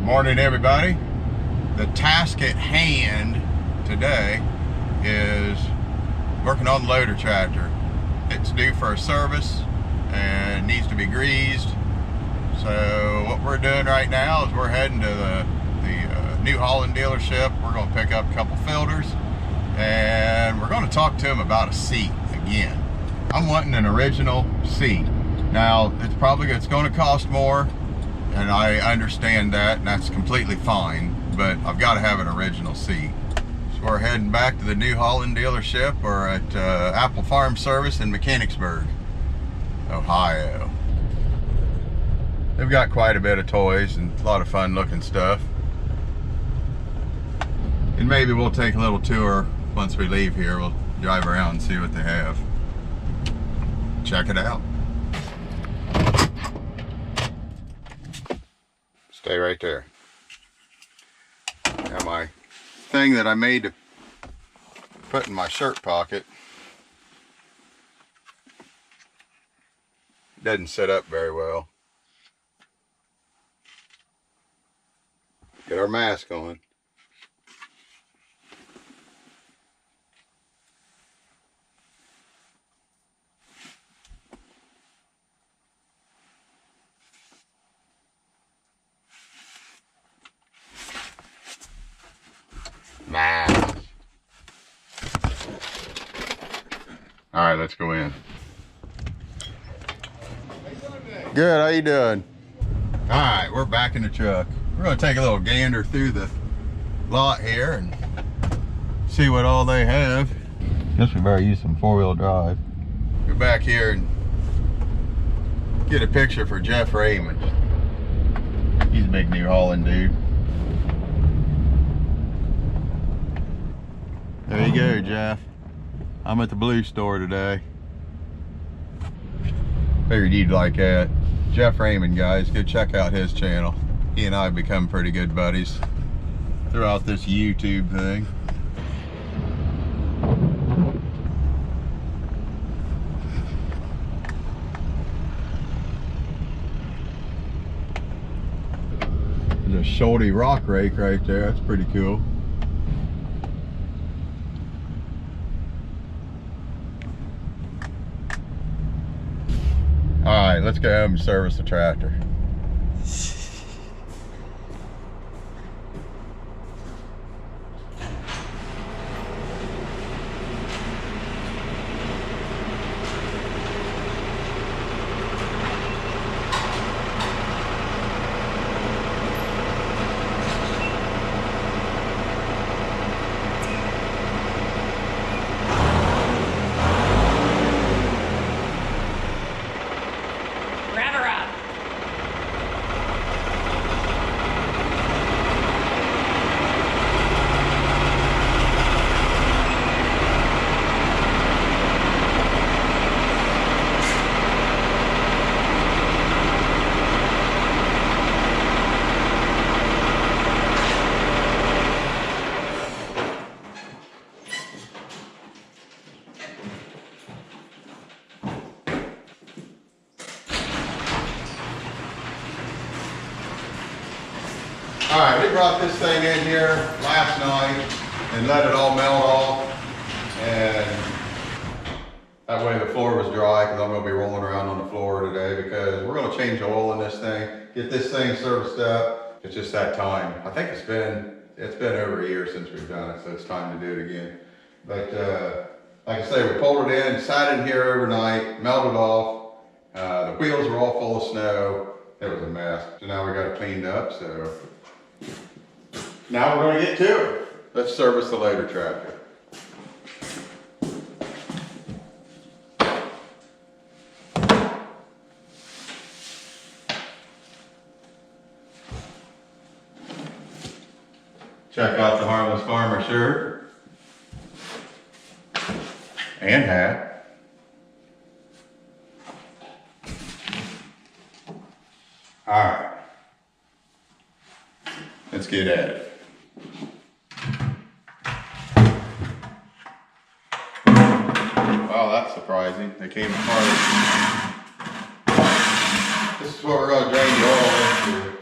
Morning, everybody. The task at hand today is working on the loader tractor. It's due for a service and needs to be greased. So what we're doing right now is we're heading to the New Holland dealership. We're going to pick up a couple filters and we're going to talk to them about a seat again. I'm wanting an original seat. Now it's going to cost more, and I understand that, and that's completely fine, but I've got to have an original seat. So we're heading back to the New Holland dealership. We're at Apple Farm Service in Mechanicsburg, Ohio. They've got quite a bit of toys and a lot of fun looking stuff. And maybe we'll take a little tour once we leave here. We'll drive around and see what they have. Check it out. Stay right there. Got my thing that I made to put in my shirt pocket. Doesn't set up very well. Get our mask on. All right, let's go in. Good, how you doing? All right, we're back in the truck. We're gonna take a little gander through the lot here and see what all they have. Guess we better use some four-wheel drive. Go back here and get a picture for Jeff Raymond. He's a big New Holland dude. There you go, Jeff. I'm at the blue store today. Figured you'd like that. Jeff Raymond, guys, go check out his channel. He and I have become pretty good buddies throughout this YouTube thing. There's a Schulte rock rake right there. That's pretty cool. All right, let's go home and service the tractor. All right, we brought this thing in here last night and let it all melt off, and that way the floor was dry, because I'm going to be rolling around on the floor today because we're going to change oil in this thing, get this thing serviced up. It's just that time. I think it's been over a year since we've done it, so it's time to do it again. But like I say, we pulled it in, sat in here overnight, melted off. The wheels were all full of snow. It was a mess. So now we got it cleaned up. So now we're going to get to it. Let's service the loader tractor. Check out the Harmless Farmer shirt and hat. All right, let's get at it. Wow, that's surprising. They came apart. This is what we're going to drain the oil into.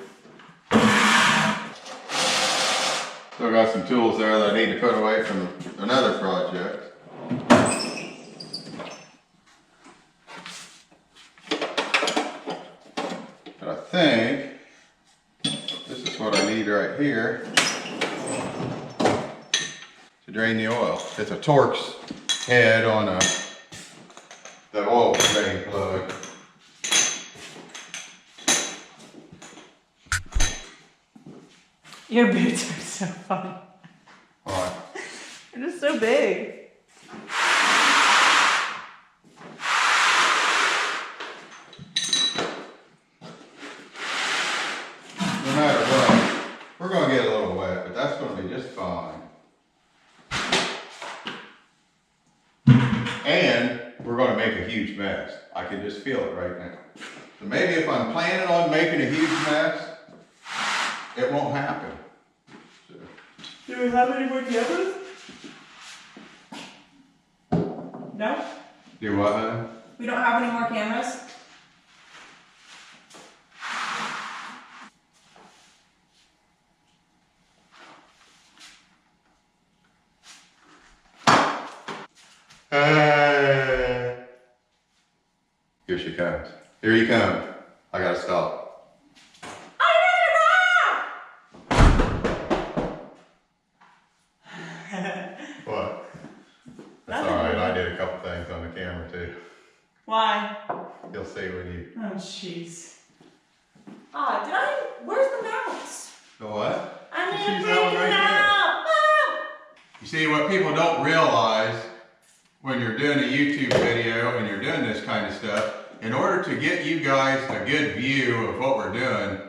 Still got some tools there that I need to put away from another project. But I think this is what I need right here to drain the oil. It's a Torx head on the oil drain plug. Your boots are so funny. Alright. They're just so big. No matter what, we're going to get a little wet, but that's going to be just fine. And we're going to make a huge mess. I can just feel it right now. So maybe if I'm planning on making a huge mess, it won't happen. So. Do we have any more cameras? No? Do what, honey? We don't have any more cameras? Here she comes. Here you come. I gotta stop. What? That's alright, I did a couple things on the camera too. Why? You'll see when you... Oh, jeez. Where's the mouse? The what? I need She's to that one take right it there. out. Ah! You see, what people don't realize when you're doing a YouTube video and you're doing this kind of stuff, in order to get you guys a good view of what we're doing,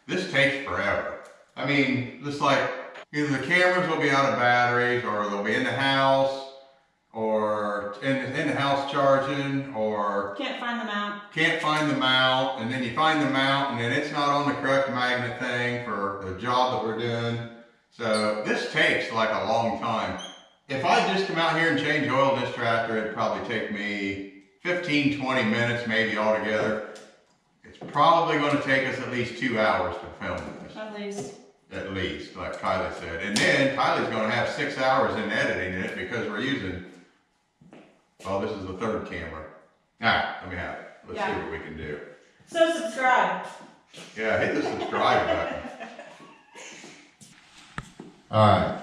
this takes forever. I mean, just like either the cameras will be out of batteries, or they'll be in the house, or in the house charging, or Can't find the mount. can't find the mount, and then you find the mount and then it's not on the correct magnet thing for the job that we're doing. So this takes like a long time. If I just come out here and change oil in this tractor, it'd probably take me 15, 20 minutes maybe altogether. It's probably going to take us at least 2 hours to film this. At least. At least, like Kylie said. And then Kylie's going to have 6 hours in editing it because we're using, well, this is the third camera. Alright, let me have it. Let's see what we can do. So subscribe. Yeah, hit the subscribe button. Alright,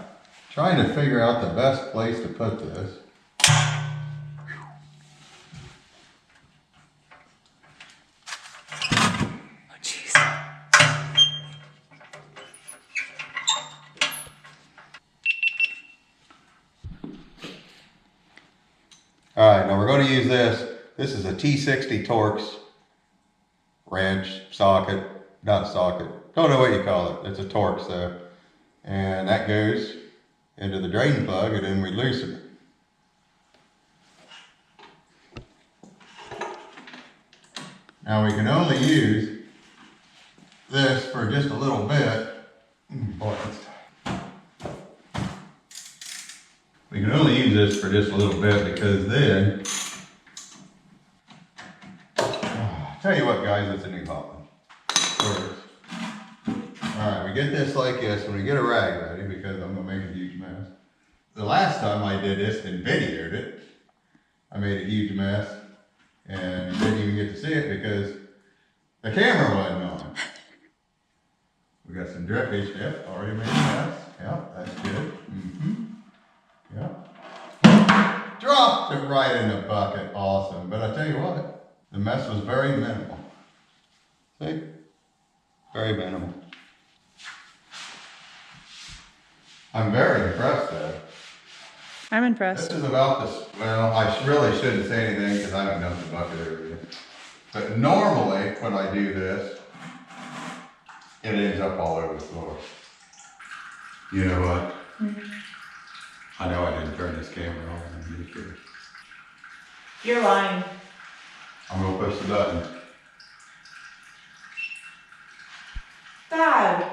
trying to figure out the best place to put this. Oh, jeez. Alright, now we're going to use this. This is a T60 Torx wrench, socket, not socket. Don't know what you call it. It's a Torx though. And that goes into the drain plug and then we loosen it. Now we can only use this for just a little bit. Boy, we can only use this for just a little bit because then, tell you what guys, it's a New Holland. Alright, we get this like this and we get a rag ready because I'm going to make a huge mess. The last time I did this and videoed it, I made a huge mess and you didn't even get to see it because the camera wasn't on. We got some drippage. Yep, already made a mess. Yep, that's good. Yep. Dropped it right in the bucket. Awesome. But I tell you what, the mess was very minimal. See? Very minimal. I'm very impressed though. I'm impressed. This is about this, well, I really shouldn't say anything because I haven't dumped the bucket over yet. But normally when I do this, it ends up all over the floor. You know what? I know I didn't turn this camera on. You're lying. I'm gonna push the button. Dad.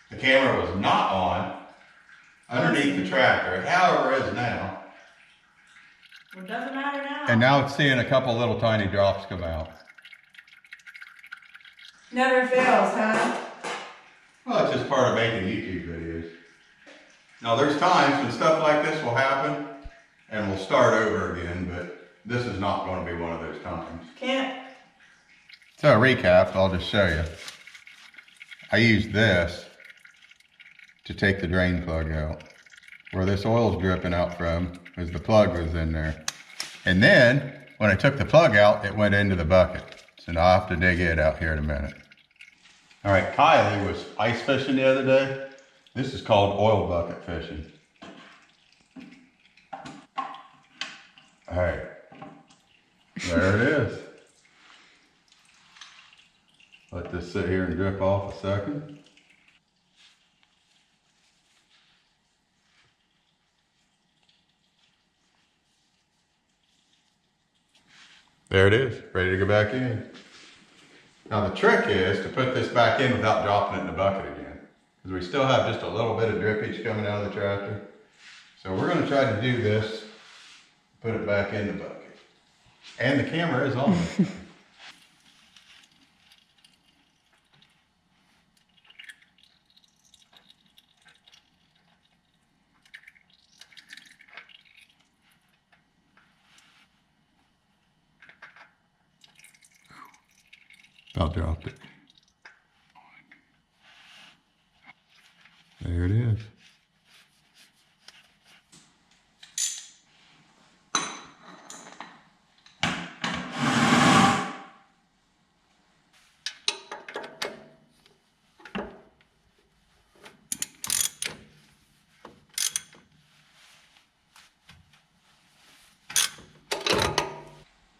The camera was not on underneath the tractor. It however is now. Well, it doesn't matter now. And now it's seeing a couple little tiny drops come out. Never fails, huh? Well, it's just part of making YouTube videos. Now there's times when stuff like this will happen and we'll start over again, but this is not going to be one of those times. Can't. So a recap, I'll just show you. I used this to take the drain plug out. Where this oil's dripping out from is the plug was in there. And then when I took the plug out, it went into the bucket. So now I'll have to dig it out here in a minute. All right, Kylie was ice fishing the other day. This is called oil bucket fishing. All right, there it is. Let this sit here and drip off a second. There it is, ready to go back in. Now the trick is to put this back in without dropping it in the bucket again. Because we still have just a little bit of drippage coming out of the tractor. So we're going to try to do this, put it back in the bucket. And the camera is on. About dropped it. There it is.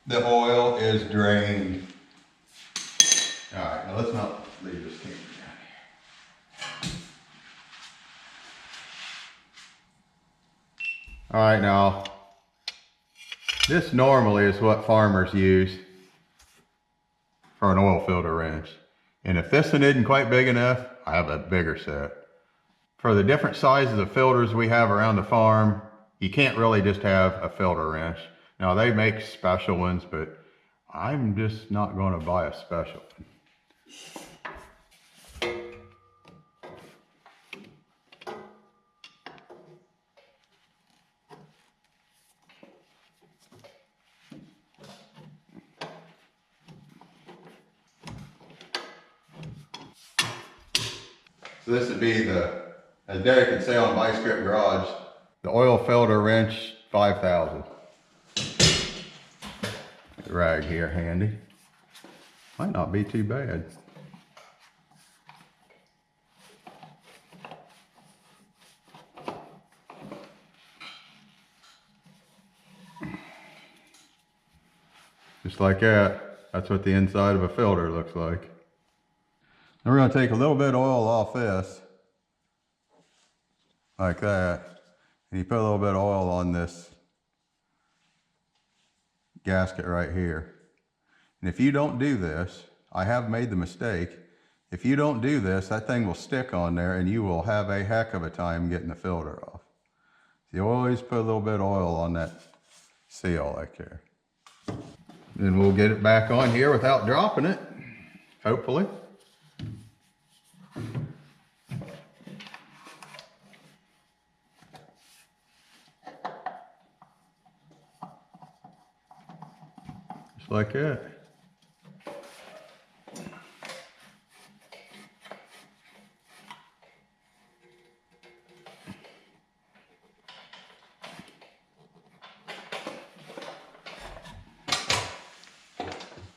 The oil is drained. All right, now let's not leave this camera down here. All right, now, this normally is what farmers use for an oil filter wrench. And if this one isn't quite big enough, I have a bigger set. For the different sizes of filters we have around the farm, you can't really just have a filter wrench. Now they make special ones, but I'm just not going to buy a special one. So this would be the, as Derek can say on my script garage, the oil filter wrench 5000. Rag here handy. Might not be too bad. Just like that. That's what the inside of a filter looks like. Now we're going to take a little bit of oil off this. Like that. And you put a little bit of oil on this gasket right here. And if you don't do this, I have made the mistake. If you don't do this, that thing will stick on there and you will have a heck of a time getting the filter off. So you always put a little bit of oil on that seal like there. Then we'll get it back on here without dropping it, hopefully. Just like that.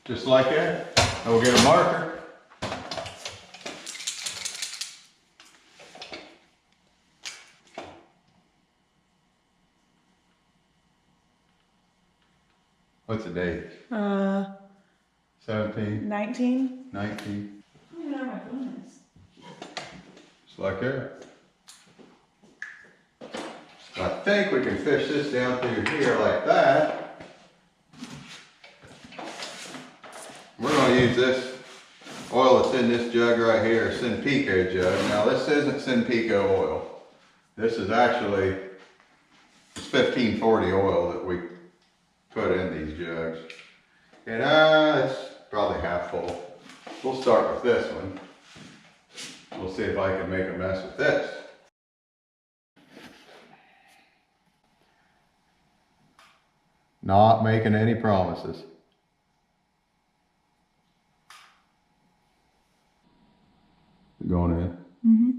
Just like that. And we'll get a marker. What's the date? 17? 19. 19. I don't know where my phone is. Just like that. So I think we can fish this down through here like that. We're going to use this oil that's in this jug right here, Sinpico jug. Now this isn't Sinpico oil. This is actually it's 1540 oil that we put in these jugs. And it's probably half full. We'll start with this one. We'll see if I can make a mess with this. Not making any promises. Going in. Mm-hmm.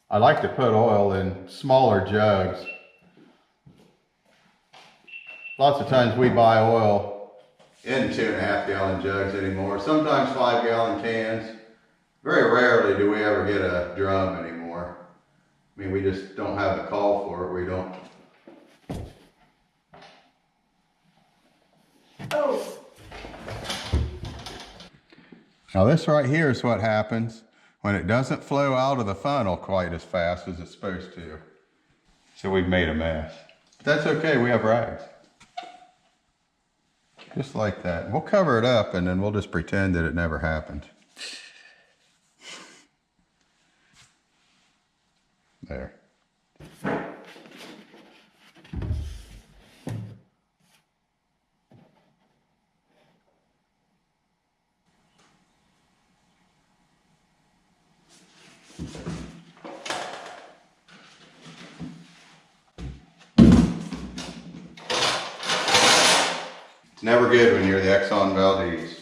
I like to put oil in smaller jugs. Lots of times we buy oil in 2.5 gallon jugs anymore, sometimes 5 gallon cans. Very rarely do we ever get a drum anymore. I mean, we just don't have the call for it. We don't. Oh. Now this right here is what happens when it doesn't flow out of the funnel quite as fast as it's supposed to. So we've made a mess. But that's okay, we have rags. Just like that. We'll cover it up and then we'll just pretend that it never happened. There. It's never good when you're the Exxon Valdez.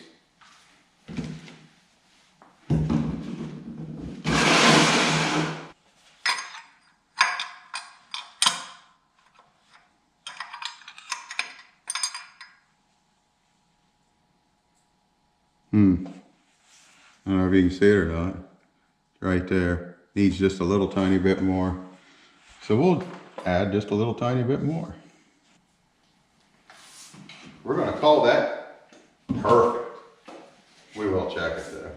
I don't know if you can see it or not. Right there. Needs just a little tiny bit more. So we'll add just a little tiny bit more. We're going to call that perfect. We will check it though.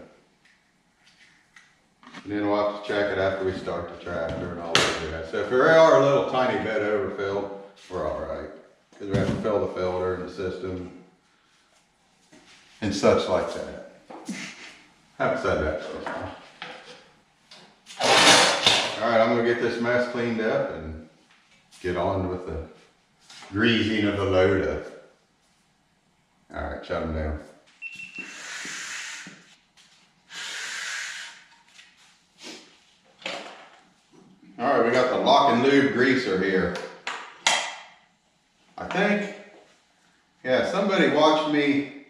And then we'll have to check it after we start the tractor and all that. So if we are a little tiny bit overfilled, we're all right. Because we have to fill the filter and the system and such like that. Haven't said that so far. All right, I'm going to get this mess cleaned up and get on with the greasing of the loader. All right, shut them down. All right, we got the Lock and Lube greaser here. I think, yeah, somebody watched me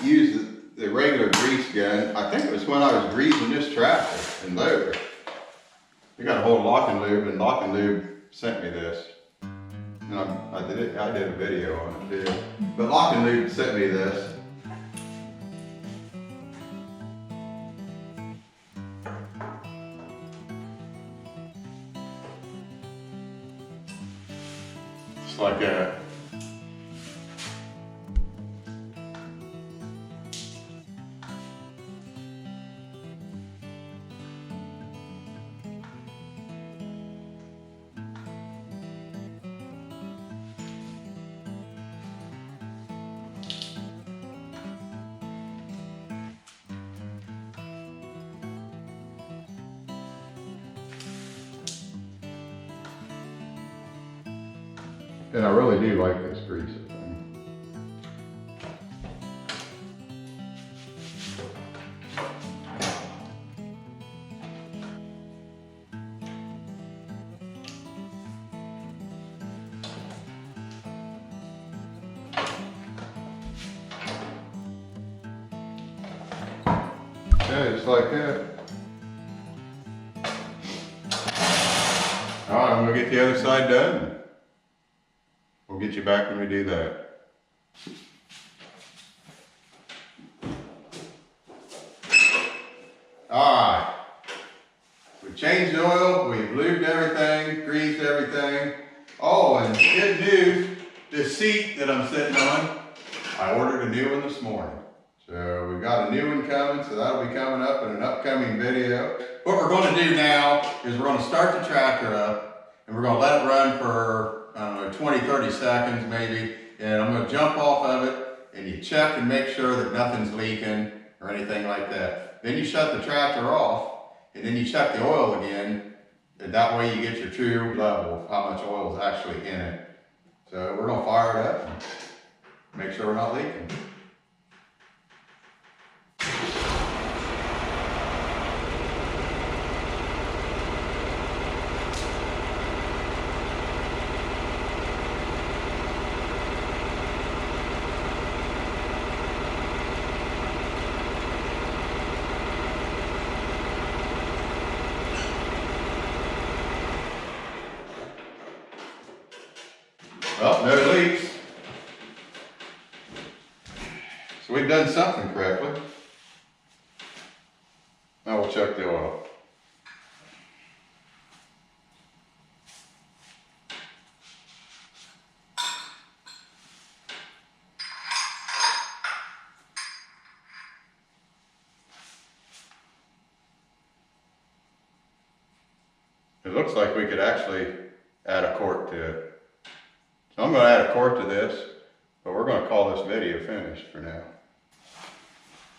use the regular grease gun. I think it was when I was greasing this tractor and loader. We got a whole Lock and Lube, and Lock and Lube sent me this. And I did a video on it too. But Lock and Lube sent me this. It's like a and I really do like this greaser thing. Yeah, just like that. All right, I'm gonna get the other side done. We'll get you back when we do that. Alright. We've changed the oil, we've lubed everything, greased everything. Oh, and good news, this seat that I'm sitting on, I ordered a new one this morning. So we've got a new one coming, so that'll be coming up in an upcoming video. What we're going to do now is we're going to start the tractor up and we're going to let it run for, I don't know, 20, 30 seconds maybe. And I'm going to jump off of it and you check and make sure that nothing's leaking or anything like that. Then you shut the tractor off and then you check the oil again. And that way you get your true level of how much oil is actually in it. So we're going to fire it up and make sure we're not leaking. no leaks. So we've done something correctly. Now we'll check the oil. It looks like we could actually add a quart to it. So I'm going to add a quart to this, but we're going to call this video finished for now.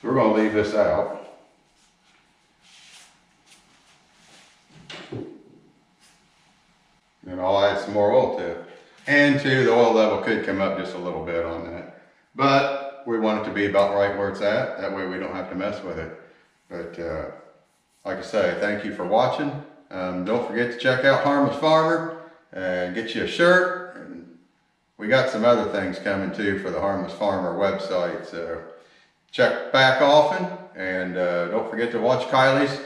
So we're going to leave this out. And I'll add some more oil to it. And too, the oil level could come up just a little bit on that. But we want it to be about right where it's at. That way we don't have to mess with it. But like I say, thank you for watching. Don't forget to check out Harmless Farmer and get you a shirt. And we got some other things coming too for the Harmless Farmer website. So check back often. And don't forget to watch Kylie's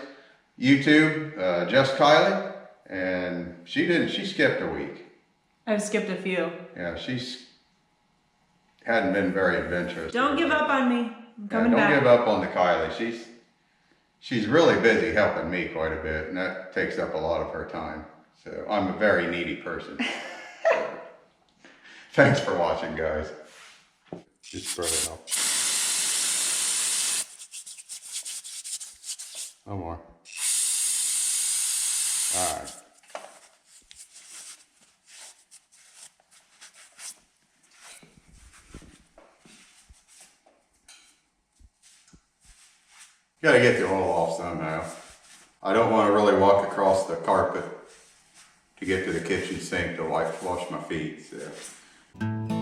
YouTube, Just Kylie. And she skipped a week. I've skipped a few. Yeah, hadn't been very adventurous. Don't give up on me. I'm coming back. Don't give up on the Kylie. She's really busy helping me quite a bit, and that takes up a lot of her time. So I'm a very needy person. So, thanks for watching, guys. Just spread it out. No more. All right. Gotta get the oil off somehow. I don't want to really walk across the carpet to get to the kitchen sink to wash my feet. So.